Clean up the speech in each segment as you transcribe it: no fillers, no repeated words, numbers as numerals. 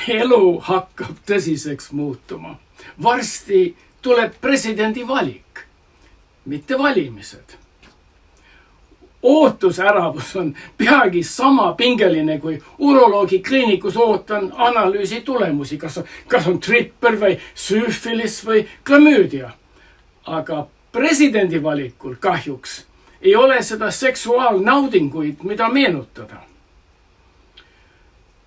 elu hakkab tõsiseks muutuma. Varsti tuleb presidendi valik, mitte valimised. Ootusäravus on peagi sama pingeline kui uroloogi kliinikus ootan analüüsi tulemusi, kas on tripper või süüfilis või klamüüdia. Aga presidendi valikul kahjuks ei ole seda seksuaalnaudinguid, mida meenutada.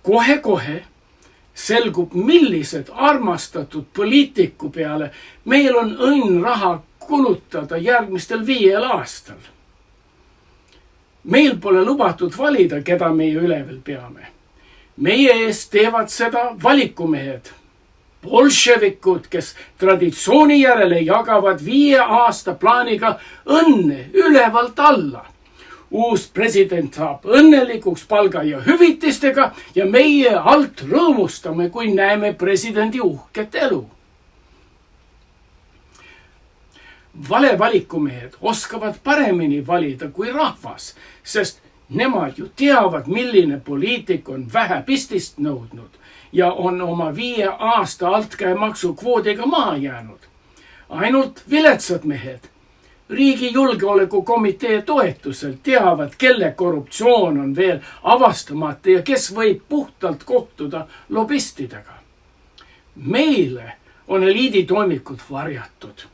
Kohe-kohe selgub, millised armastatud poliitiku peale meil on õnn raha kulutada järgmistel 5 aastal. Meil pole lubatud valida, keda meie üleval peame. Meie eest teevad seda valikumehed, bolševikud, kes traditsiooni järele jagavad 5 aasta plaaniga õnne ülevalt alla. Uus president saab õnnelikuks palga ja hüvitistega ja meie alt rõõmustame, kui näeme presidendi uhket elu. Valevalikumehed oskavad paremini valida kui rahvas, sest nemad ju teavad, milline poliitik on vähe pistist nõudnud ja on oma 5 aasta altkäemaksu kvoodiga maha jäänud. Ainult viletsad mehed riigi julgeolekukomitee toetusel teavad, kelle korruptsioon on veel avastamata ja kes võib puhtalt kohtuda lobistidega. Meile on eliiditoimikud varjatud.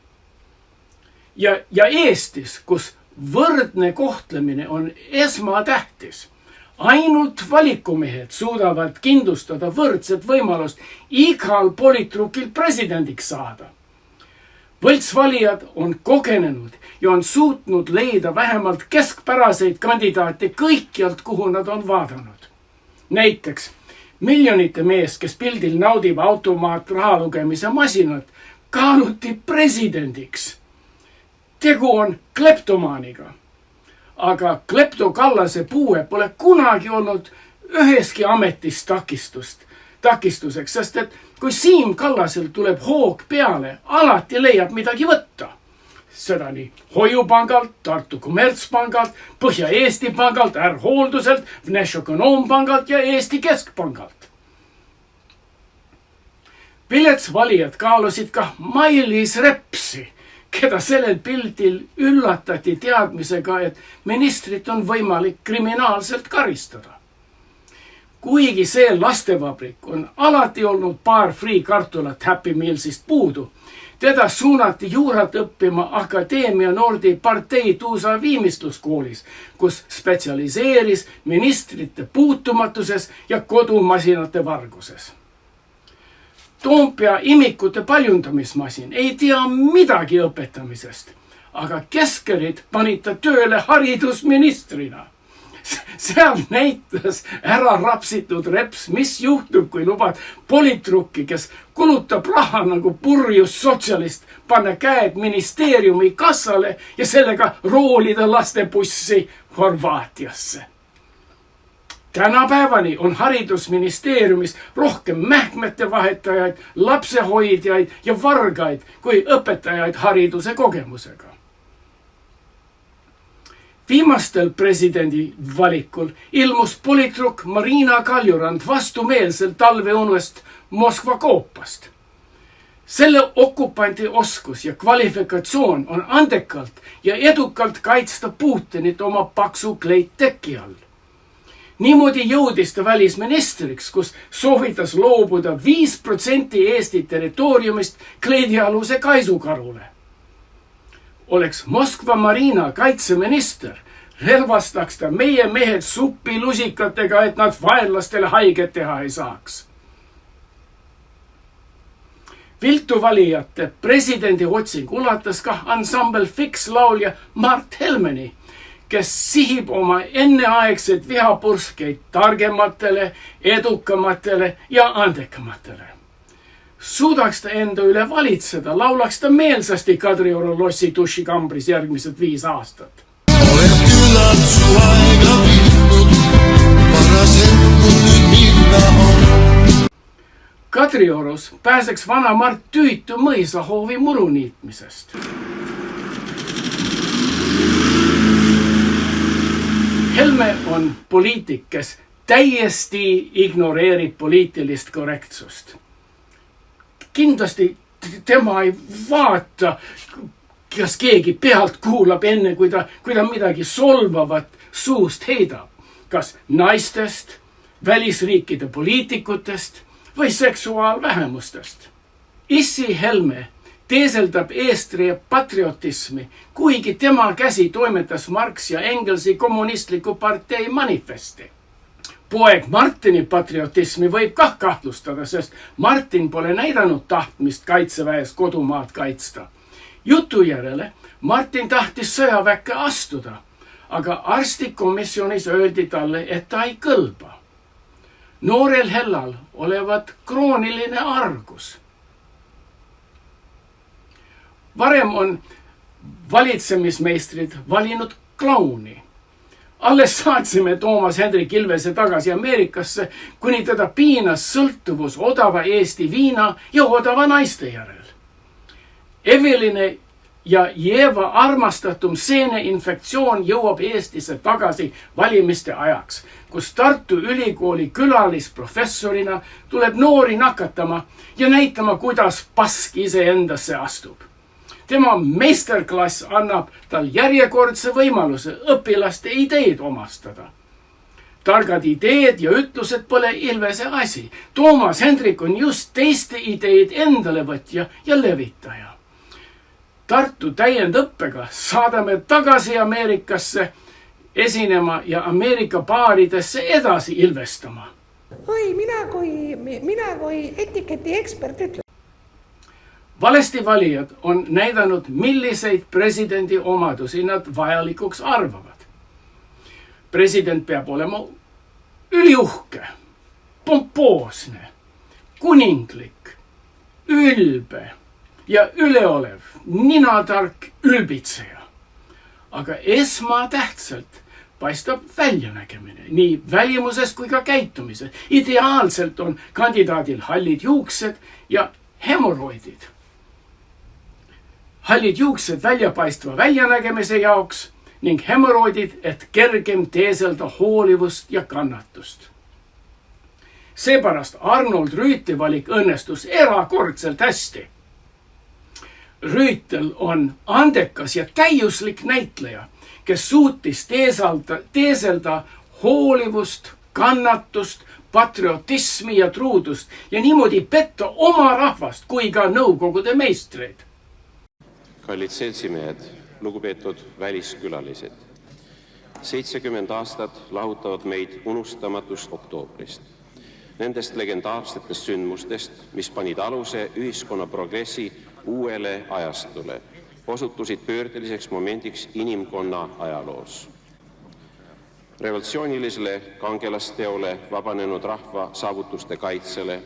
Ja Eestis, kus võrdne kohtlemine on esmatähtis, ainult valikumehed suudavad kindlustada võrdset võimalust igal politrukil presidendiks saada. Võltsvalijad on kogenenud ja on suutnud leida vähemalt keskpäraseid kandidaate kõikjalt, kuhu nad on vaadanud. Näiteks miljonite mees, kes pildil naudib automaat raha lugemise masinat, kaaluti presidendiks. Tegu on kleptomaaniga. Aga kleptokallase puue pole kunagi olnud üheski ametis takistuseks, sest et kui Siim Kallasel tuleb hoog peale, alati leiab midagi võtta. Seda nii Hoiupangalt, Tartu Kommertspangalt, Põhja-Eesti pangalt, R-hoolduselt, Vnešokonoompangalt ja Eesti Keskpangalt. Viletsvalijad kaalusid ka Mailis Repsi, keda sellel pildil üllatati teadmisega, et ministrit on võimalik kriminaalselt karistada. Kuigi see lastevabrik on alati olnud paar friikartulat Happy Mealsist puudu, teda suunati juurat õppima Akadeemia Nordi partei Tuusa viimistluskoolis, kus spetsialiseeris ministrite puutumatuses ja kodumasinate varguses. Toompea imikute paljundamismasin ei tea midagi õpetamisest, aga keskerid panid ta tööle haridusministrina. Seal näitas ära rapsitud Reps, mis juhtub, kui lubad politrukki, kes kulutab raha nagu purjus sotsialist, panna käed ministeeriumi kassale ja sellega roolida lastebussi Horvaatiasse. Tänapäevani on haridusministeeriumis rohkem mähkmete vahetajaid, lapsehoidjaid ja vargaid kui õpetajaid hariduse kogemusega. Viimastel presidendi valikul ilmus politruk Marina Kaljurand vastumeelselt talveunest Moskva koopast. Selle okupanti oskus ja kvalifikatsioon on andekalt ja edukalt kaitsta Putinit oma paksu kleitteki all. Niimoodi jõudis ta välisministriks, kus soovitas loobuda 5% Eesti territooriumist kleidialuse kaisukarule. Oleks Moskva Marina kaitseminister, relvastaks ta meie mehed suppi lusikatega, et nad vaenlastele haiget teha ei saaks. Viltu valijate presidendi otsing ulatas ka ansambel Fix laulja Mart Helmeni, kes sihib oma enneaegseid vihapurskeid targematele, edukamatele ja andekamatele. Suudaks ta enda üle valitseda, laulaks ta meelsasti Kadrioru lossi dušikambris järgmised 5 aastat. Olen küllalt su aega viinud, varasemalt nüüd minna on. Kadriorus pääseks vana Mart tüütu mõisahoovi muru niitmisest. Helme on poliitik, kes täiesti ignoreerib poliitilist korrektsust. Kindlasti tema ei vaata, kas keegi pealt kuulab enne, kui ta midagi solvavat suust heidab. Kas naistest, välisriikide poliitikutest või seksuaalvähemustest. Issi Helme teeseldab eestria patriotismi, kuigi tema käsi toimetas Marx ja Engelsi kommunistliku partei manifesti. Poeg Martini patriotismi võib kah kahtlustada, sest Martin pole näidanud tahtmist kaitseväes kodumaad kaitsta. Jutu järele Martin tahtis sõjaväkke astuda, aga arstikomisjonis öeldi talle, et ta ei kõlba. Noorel Hellal olevat krooniline argus. Varem on valitsemismeistrid valinud klauni. Alles saatsime Toomas Hendrik Ilvese tagasi Ameerikasse, kuni teda piinas sõltuvus odava Eesti viina ja odava naiste järel. Eveline ja Jeva armastatum seeneinfektsioon jõuab Eestisse tagasi valimiste ajaks, kus Tartu Ülikooli külalisprofessorina tuleb noori nakatama ja näitama, kuidas pask iseendasse astub. Tema meisterklass annab tal järjekordse võimaluse õpilaste ideed omastada. Targad ideed ja ütlused pole Ilvese asi. Toomas Hendrik on just teiste ideed endale võtja ja levitaja. Tartu täiendõppega saadame tagasi Ameerikasse esinema ja Ameerika baaridesse edasi ilvestama. Oi, mina kui etiketi ekspert ütlen. Valesti valijad on näidanud, milliseid presidendi omadusi nad vajalikuks arvavad. President peab olema üliuhke, pompoosne, kuninglik, ülbe ja üleolev, ninatark ülbitseja. Aga esmatähtsalt paistab väljanägemine, nii välimuses kui ka käitumises. Ideaalselt on kandidaadil hallid juuksed ja hemoroidid. Hallid juuksed väljapaistva väljanägemise jaoks ning hemoroidid, et kergem teeselda hoolivust ja kannatust. Seepärast Arnold Rüütli valik õnnestus erakordselt hästi. Rüütel on andekas ja täiuslik näitleja, kes suutis teeselda hoolivust, kannatust, patriotismi ja truudust ja niimoodi petta oma rahvast kui ka nõukogude meistreid. Kallid seltsimehed, lugupeetud väliskülalised. 70 aastat lahutavad meid unustamatust oktoobrist. Nendest legendaarsetest sündmustest, mis panid aluse ühiskonna progressi uuele ajastule, osutusid pöördeliseks momendiks inimkonna ajaloos. Revolutsioonilisele kangelasteole, vabanenud rahva saavutuste kaitsele,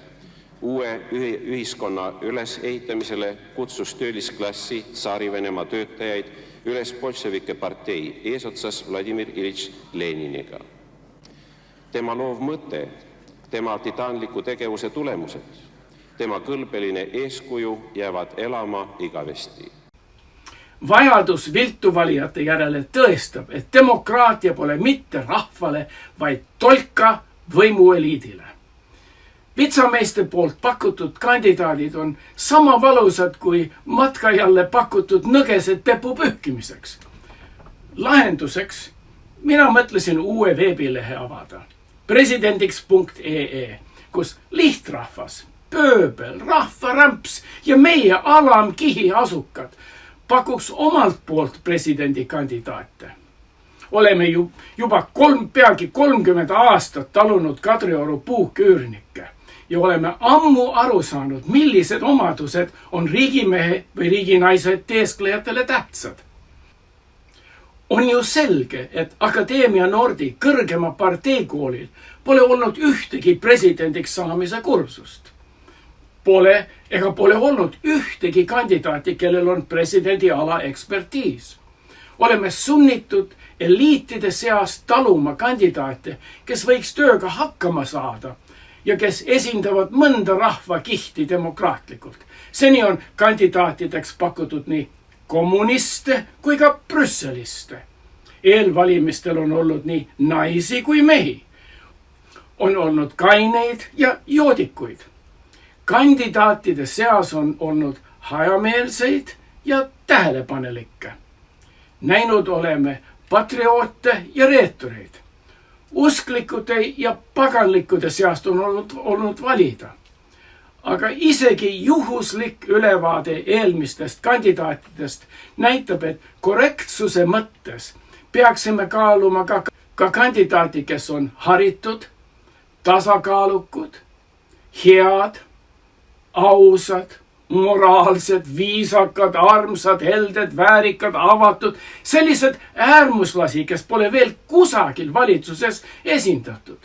uue ühiskonna ülesehitamisele kutsus töölisklassi Tsaari-Venemaa töötajaid üles bolševike partei eesotsas Vladimir Ilitš Leniniga. Tema loov mõte, tema titaanliku tegevuse tulemused, tema kõlbeline eeskuju jäävad elama igavesti. Vajadus viltuvalijate järele tõestab, et demokraatia pole mitte rahvale, vaid tolka võimueliidile. Vitsameeste poolt pakutud kandidaadid on sama valusad kui matkajalle pakutud nõgesed pepu pühkimiseks. Lahenduseks mina mõtlesin uue veebilehe avada, presidendiks.ee, kus lihtrahvas, pööbel, rahvarämps ja meie alamkihi asukad pakuks omalt poolt presidendikandidaate. Oleme juba peagi 30 aastat talunud Kadrioru puuküürnikke ja oleme ammu aru saanud, millised omadused on riigimehe või riiginaise teesklejatele tähtsad. On ju selge, et Akadeemia Nordi kõrgema parteikoolil pole olnud ühtegi presidendiks saamise kursust. Pole olnud ühtegi kandidaati, kellel on presidendi ala ekspertiis. Oleme sunnitud eliitide seast taluma kandidaate, kes võiks tööga hakkama saada ja kes esindavad mõnda rahvakihti demokraatlikult. Seni on kandidaatideks pakutud nii kommuniste kui ka brüsseliste. Eelvalimistel on olnud nii naisi kui mehi. On olnud kaineid ja joodikuid. Kandidaatide seas on olnud hajameelseid ja tähelepanelikke. Näinud oleme patrioote ja reetureid. Usklikute ja paganlikkude seast on olnud valida. Aga isegi juhuslik ülevaade eelmistest kandidaatidest näitab, et korrektsuse mõttes peaksime kaaluma ka kandidaati, kes on haritud, tasakaalukud, head, ausad, moraalsed, viisakad, armsad, helded, väärikad, avatud, sellised äärmuslasi, kes pole veel kusagil valitsuses esindatud.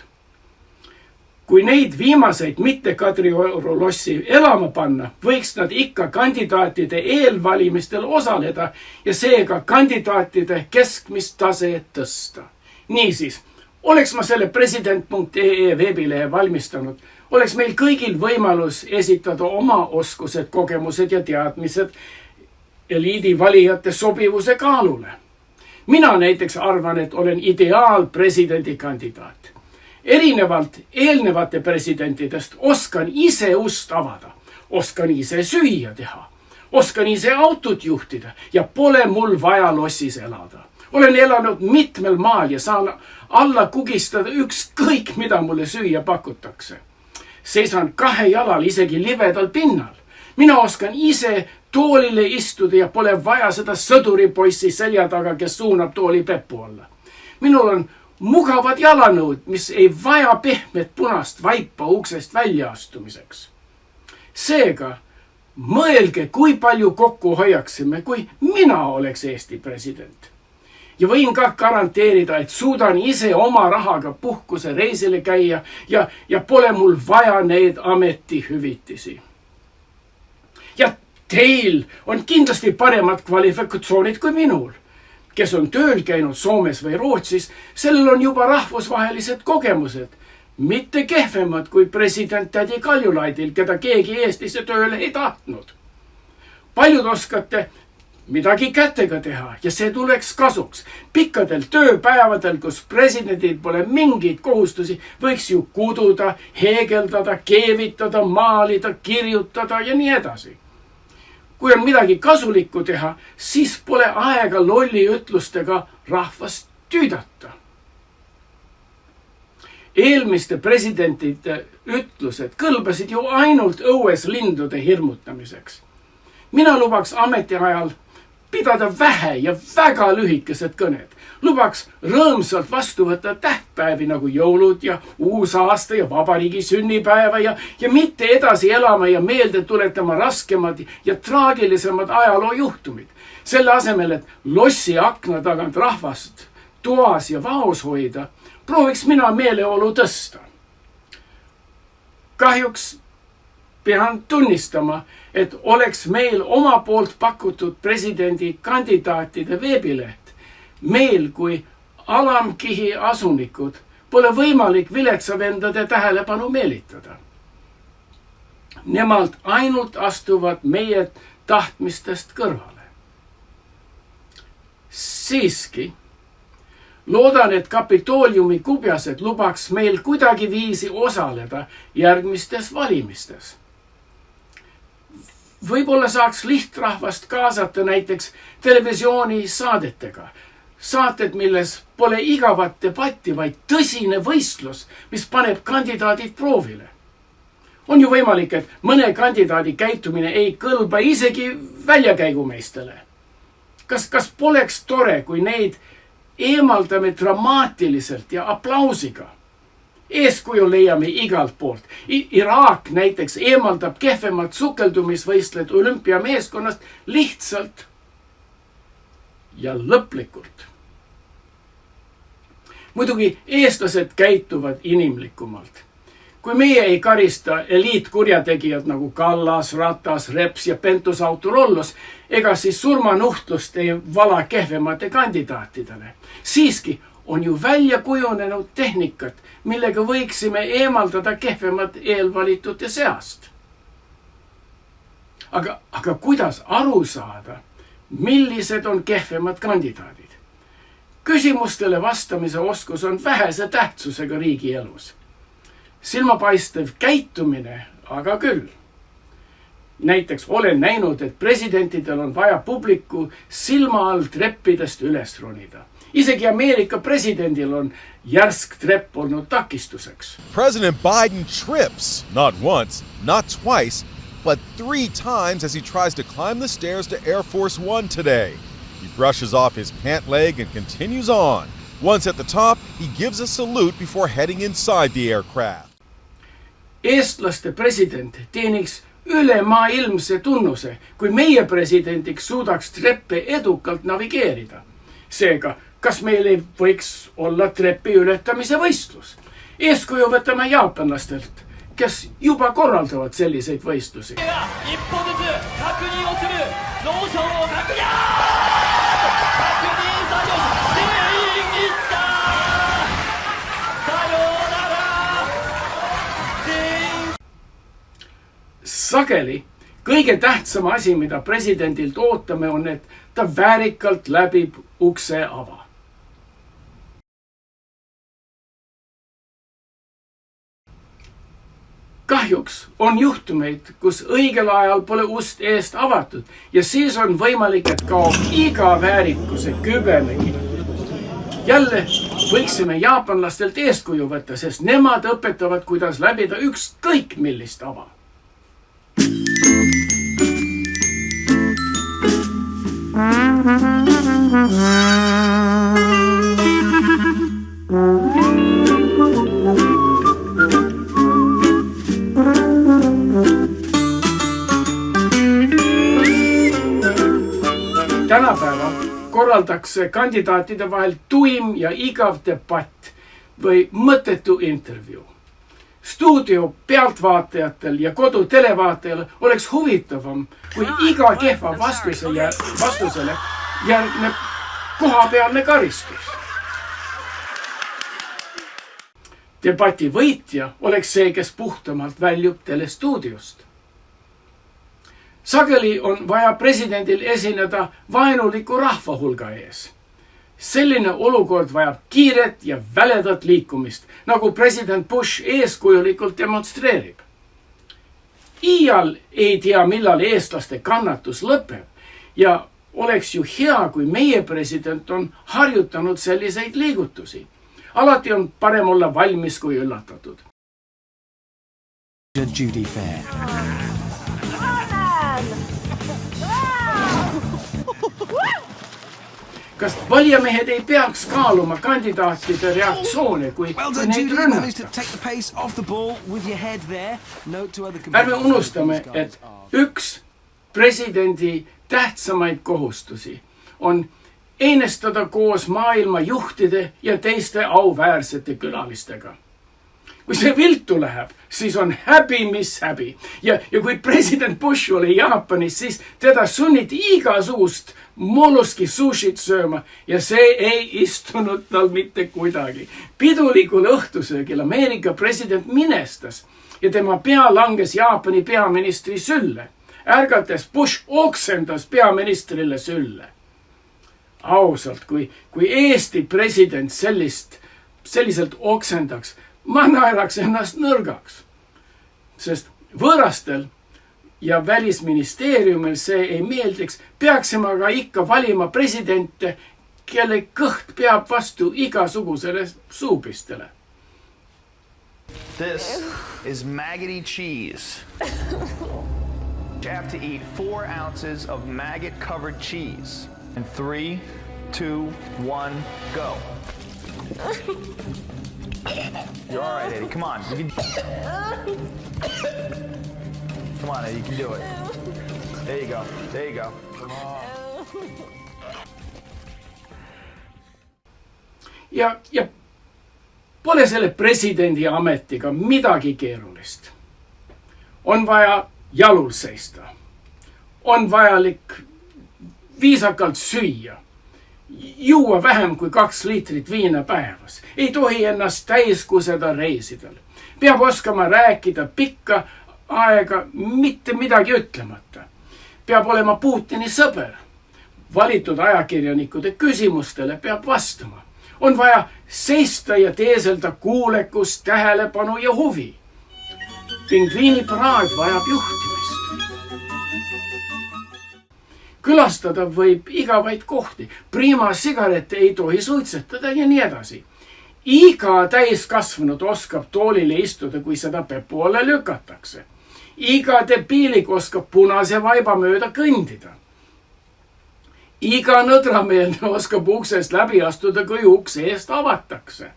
Kui neid viimaseid mitte Kadriorulossi elama panna, võiks nad ikka kandidaatide eelvalimistel osaleda ja seega kandidaatide keskmist taset tõsta. Niisiis, oleks ma selle president.ee veebilehe valmistanud, oleks meil kõigil võimalus esitada oma oskused, kogemused ja teadmised eliidi valijate sobivuse kaalule. Mina näiteks arvan, et olen ideaalpresidendikandidaat. Erinevalt eelnevate presidentidest oskan ise ust avada, oskan ise süüa teha, oskan ise autot juhtida ja pole mul vaja lossis elada. Olen elanud mitmel maal ja saan alla kugistada ükskõik, mida mulle süüa pakutakse. Seisan 2 jalal isegi livedal pinnal. Mina oskan ise toolile istuda ja pole vaja seda sõduripoissi selja taga, kes suunab tooli peppu alla. Minul on mugavad jalanõud, mis ei vaja pehmet punast vaipa uksest välja astumiseks. Seega, mõelge, kui palju kokku hoiaksime, kui mina oleks Eesti president. Ja võin ka garanteerida, et suudan ise oma rahaga puhkuse reisile käia ja pole mul vaja neid ametihüvitisi. Ja teil on kindlasti paremad kvalifikatsioonid kui minul, kes on tööl käinud Soomes või Rootsis, sellel on juba rahvusvahelised kogemused, mitte kehvemad kui president tädi Kaljulaidil, keda keegi Eestisse tööle ei tahtnud. Paljud oskate midagi kätega teha ja see tuleks kasuks. Pikkadel tööpäevadel, kus presidendil pole mingeid kohustusi, võiks ju kududa, heegeldada, keevitada, maalida, kirjutada ja nii edasi. Kui on midagi kasulikku teha, siis pole aega lolli ütlustega rahvast tüüdata. Eelmiste presidentide ütlused kõlbasid ju ainult õues lindude hirmutamiseks. Mina lubaks ametiajal pidada vähe ja väga lühikesed kõned. Lubaks rõõmsalt vastu võtta tähtpäevi nagu jõulud ja uusaasta ja vabariigi sünnipäeva ja mitte edasi elama ja meelde tuletama raskemad ja traagilisemad ajaloojuhtumid. Selle asemel, et lossi akna tagant rahvast toas ja vaos hoida, prooviks mina meeleolu tõsta. Kahjuks pean tunnistama, et oleks meil oma poolt pakutud presidendikandidaatide veebileht. Meil kui alamkihi asunikud pole võimalik viletsavendade tähelepanu meelitada. Nemad ainult astuvad meie tahtmistest kõrvale. Siiski, loodan, et Kapitooliumi kubjased lubaks meil kuidagi viisi osaleda järgmistes valimistes. Võib-olla saaks lihtrahvast kaasata näiteks televisiooni saadetega. Saated, milles pole igavat debatti, vaid tõsine võistlus, mis paneb kandidaadid proovile. On ju võimalik, et mõne kandidaadi käitumine ei kõlba isegi väljakäigumeistele. Kas poleks tore, kui neid eemaldame dramaatiliselt ja aplausiga? Eeskuju leiame igalt poolt. Iraak näiteks eemaldab kehvemad sukeldumisvõistled olümpiameeskonnast lihtsalt ja lõplikult. Muidugi eestlased käituvad inimlikumalt. Kui meie ei karista eliitkurjategijad nagu Kallas, Ratas, Reps ja Pentus-Autorollos, ega siis surmanuhtlust ei vala kehvemate kandidaatidele. Siiski on ju välja kujunenud tehnikat, millega võiksime eemaldada kehvemad eelvalitute seast. Aga kuidas aru saada, millised on kehvemad kandidaadid? Küsimustele vastamise oskus on vähese tähtsusega riigielus. silmapaistev käitumine aga küll. Näiteks olen näinud, et presidentidel on vaja publiku silma all treppidest üles ronida. Isegi Ameerika presidendil on järsk trepp olnud takistuseks. President Biden trips, not once, not twice, but 3 times as he tries to climb the stairs to Air Force One today. He brushes off his pant leg and continues on. Once at the top, he gives a salute before heading inside the aircraft. Eestlaste president teeniks ülemaailmse tunnuse, kui meie presidendiks suudaks treppe edukalt navigeerida. Seega, kas meil ei võiks olla trepi ületamise võistlus? Eeskuju võtame jaapanlastelt, kes juba korraldavad selliseid võistlusi. Sageli kõige tähtsam asi, mida presidendilt ootame, on, et ta väärikalt läbib ukse ava. Kahjuks on juhtumeid, kus õigel ajal pole ust eest avatud ja siis on võimalik, et kaob iga väärikuse kübemegi. Jälle võiksime jaapanlastelt eeskuju võtta, sest nemad õpetavad, kuidas läbida ükskõik millist ava. Tänapäeval korraldakse kandidaatide vahel tuim ja igav debatt või mõttetu intervjuu. Stuudio pealtvaatajatel ja kodutelevaatajal oleks huvitavam, kui iga kehva vastusele järgneb kohapealne karistus. Debati võitja oleks see, kes puhtamalt väljub telestuudiost. Sageli on vaja presidendil esineda vaenuliku rahva hulga ees. Selline olukord vajab kiiret ja väledat liikumist, nagu president Bush eeskujulikult demonstreerib. Iial ei tea, millal eestlaste kannatus lõpeb ja oleks ju hea, kui meie president on harjutanud selliseid liigutusi. Alati on parem olla valmis kui üllatatud. Judy Fair. Kas valijamehed ei peaks kaaluma kandidaatide reaktsioone, kui neid rünnata? Ärme unustame, et üks presidendi tähtsamaid kohustusi on einestada koos maailma juhtide ja teiste auväärsete külalistega. Kui see viltu läheb, siis on häbi, mis häbi. Ja kui president Bush oli Jaapanis, siis teda sunniti igasugust molluski sushit sööma ja see ei istunud tal mitte kuidagi. Pidulikul õhtusöögil Ameerika president minestas ja tema pea langes Jaapani peaministri sülle. Ärgates Bush oksendas peaministrile sülle. Ausalt, kui Eesti president selliselt oksendaks, ma naeraks ennast nõrgaks, sest võõrastel ja välisministeeriumil see ei meeldiks, peaksime aga ikka valima presidente, kelle kõht peab vastu igasugusele suupistele. This is maggoty cheese. You have to eat 4 ounces of maggot-covered cheese. In 3, 2, 1, go. You're all right, Eddie. Come on. Come on, Eddie. You can do it. There you go. There you go. Ja pole selle presidendi ametiga midagi keerulist. On vaja jalul seista. On vajalik viisakalt süüa. Juua vähem kui 2 liitrit viina päevas. Ei tohi ennast täis kuseda reisidel. Peab oskama rääkida pikka aega mitte midagi ütlemata. Peab olema Putini sõber. Valitud ajakirjanikude küsimustele peab vastama. On vaja seista ja teeselda kuulekust, tähelepanu ja huvi. Pingviinipraad vajab juhtimist. Külastada võib igavaid kohti. Prima sigarette ei tohi suitsetada ja nii edasi. Iga täiskasvanud oskab toolile istuda, kui seda pepu alla lükatakse. Iga debiilik oskab punase vaiba mööda kõndida. Iga nõdrameelne oskab uksest läbi astuda, kui ukse eest avatakse.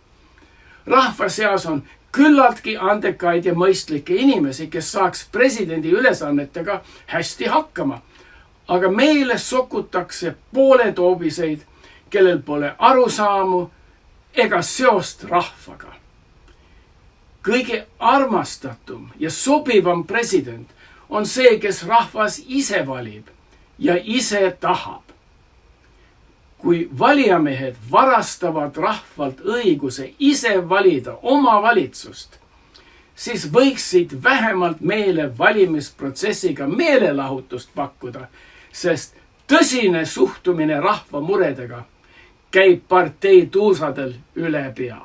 Rahva seas on küllaltki andekaid ja mõistlikke inimesi, kes saaks presidendi ülesannetega hästi hakkama. Aga meile sokutakse pooletoobiseid, kellel pole arusaamu ega seost rahvaga. Kõige armastatum ja sobivam president on see, kes rahvas ise valib ja ise tahab. Kui valijamehed varastavad rahvalt õiguse ise valida oma valitsust, siis võiksid vähemalt meile valimisprotsessiga meelelahutust pakkuda, sest tõsine suhtumine rahva muredega käib partei tuusadel üle pea.